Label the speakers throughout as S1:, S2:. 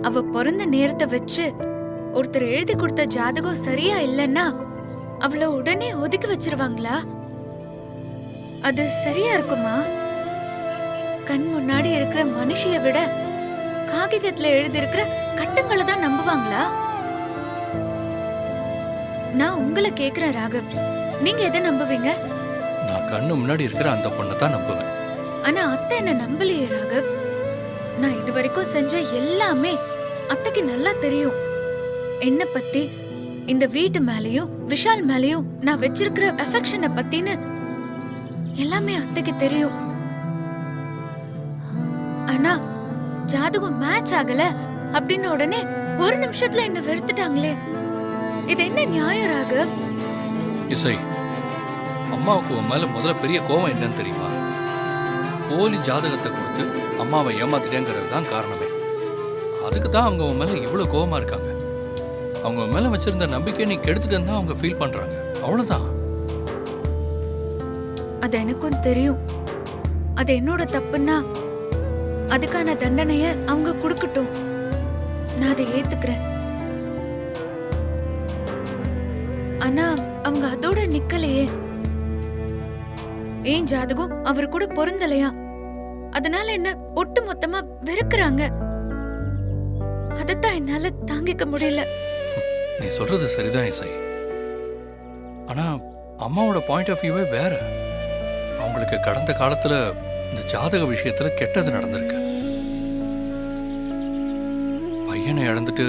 S1: அவ பிறந்த நேரத்தை வச்சு ஒருத்தர் எழுதி கொடுத்த ஜாதகம் சரியா இல்லைன்னா அவளை உடனே ஒதுக்கி வச்சிருவாங்களா? அது சரியா இருக்குமா? கண் முன்னாடி இருக்கிற மனுஷிய விட காகிதத்துல எழுதி இருக்கிற கட்டங்களை தான் நம்புவாங்களா? நான் உங்களை கேக்குறேன் ராகவ், நீங்க எதை நம்புவீங்க?
S2: நான் கண்ணு முன்னாடி இருக்கிற அந்த பொண்ணை தான் நம்புவேன்.
S1: ஆனா அத்தை என்ன நம்பலையே ராகவ். நான் இது வரைக்கும் செஞ்ச எல்லாமே அத்தைக்கு நல்லா தெரியும். என்ன பத்தி, இந்த வீட்டு மேலயும் விஷால் மேலயும் நான் வச்சிருக்கிற அஃபெக்ஷனை பத்தின்னு எல்லாமே அத்தைக்கு தெரியும். ஆனா ஜாதகம் மேட்ச் ஆகல அப்படின்னு உடனே ஒரு நிமிஷத்துல என்ன வெறுத்துட்டாங்களே, இது என்ன நியாயம் ராகவ்?
S2: இசை, அம்மாவுக்கு உன் மேல முதல்ல பெரிய கோவம் என்னன்னு தெரியுமா? போலி ஜாதகத்தை கொடுத்து அம்மாவை ஏமாத்திட்டேங்கிறது தான் காரணமே. அதுக்கு தான் அவங்க உன் மேல இவ்வளவு கோவமா இருக்காங்க. அவங்க மேல வச்சிருந்த நம்பிக்கையை நீ கெடுத்துட்டேன்னு தான் அவங்க ஃபீல் பண்றாங்க. அவ்வளவுதான்.
S1: அது எனக்கும் தெரியும். அது என்னோட தப்புன்னா அதுக்கான தண்டனைய அவங்க கொடுக்கட்டும், நான் அதை ஏத்துக்கிறேன். ஆனா அவங்க அதோட நிக்கலையே. ஏன் ஜாதகம் அவரு கூட பொருந்தலையா, அதனால என்ன ஒட்டு மொத்தமா வெறுக்கிறாங்க. அதத்தான் என்னால தாங்கிக்க முடியல.
S2: நீ சொல்றது சரிதான் இசை. ஆனா அம்மாவோட பாயிண்ட் ஆஃப் வியூவே வேற. அவங்களுக்கு கடந்த காலத்துல இந்த ஜாதக விஷயத்துல கெட்டது நடந்திருக்கு. பையனை இழந்துட்டு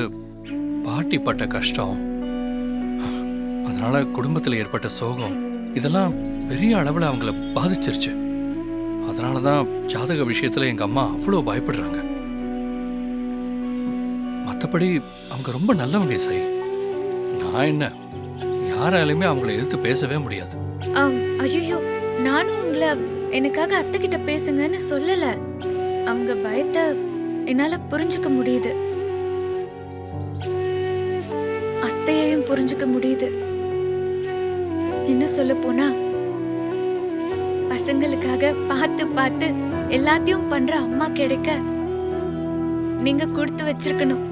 S2: பாட்டி பட்ட கஷ்டம், அதனால குடும்பத்துல ஏற்பட்ட சோகம், இதெல்லாம் பெரிய அளவுல அவங்கள பாதிச்சிருச்சு. அதனாலதான் ஜாதக விஷயத்துல எங்க அம்மா அவ்வளோ பயப்படுறாங்க. மற்றபடி அவங்க ரொம்ப நல்லவங்க இசை. நான் என்ன, யாராலுமே அவங்கள எதிர்த்து பேசவே முடியாது.
S1: ஐயோ, நானும் உங்களை எனக்காக அத்தை கிட்ட பேசுங்கன்னு சொல்லல. அவங்க பயத்தை என்னால புரிஞ்சுக்க முடியுது, அத்தையையும் புரிஞ்சுக்க முடியுது. என்ன சொல்ல போனா, பசங்களுக்காக பார்த்து பார்த்து எல்லாத்தையும் பண்ற அம்மா கிடைக்க நீங்க கொடுத்து வச்சிருக்கணும்.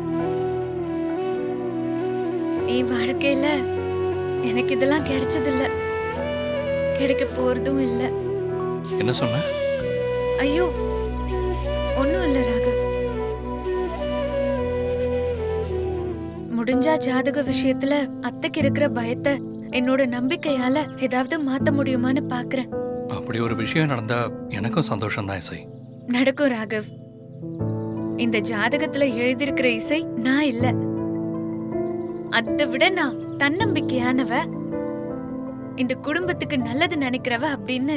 S1: என் வாழ்க்கையில எனக்கு இதெல்லாம் கிடைச்சதில்ல, கிடைக்க போறதும் இல்ல.
S2: என்ன சொன்ன?
S1: ஐயோ, ஒண்ணும் இல்ல ராகவ். முடிஞ்சா ஜாதக விஷயத்துல அத்தைக்கு இருக்கிற பயத்தை என்னோட நம்பிக்கையால ஏதாவது மாத்த முடியுமான்னு பாக்குறேன்.
S2: அப்படி ஒரு விஷயம் நடந்தா எனக்கும் சந்தோஷம் தான் இசை.
S1: நடக்கும் ராகவ். இந்த ஜாதகத்துல எழுதியிருக்கிற இசை நான் இல்ல, அதை விட நான் தன்னம்பிக்கையானவ, இந்த குடும்பத்துக்கு நல்லது நினைக்கிறவ அப்படின்னு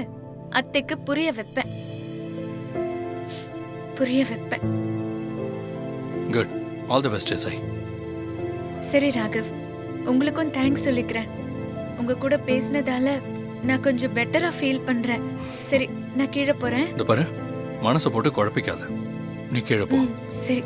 S1: அத்தைக்கு புரிய வைப்பேன்.
S2: குட், ஆல் தி பெஸ்ட் இசை.
S1: சரி ராகவ், உங்களுக்கும் தேங்க்ஸ் சொல்லிக்கிறேன். உங்க கூட பேசினதால நான் கொஞ்சம் பெட்டரா ஃபீல் பண்றேன். சரி, நான் கீழே போறேன்.
S2: இந்த பாரு, மனசை போட்டு குழப்பிக்காத, நீ கீழே போ.
S1: சரி.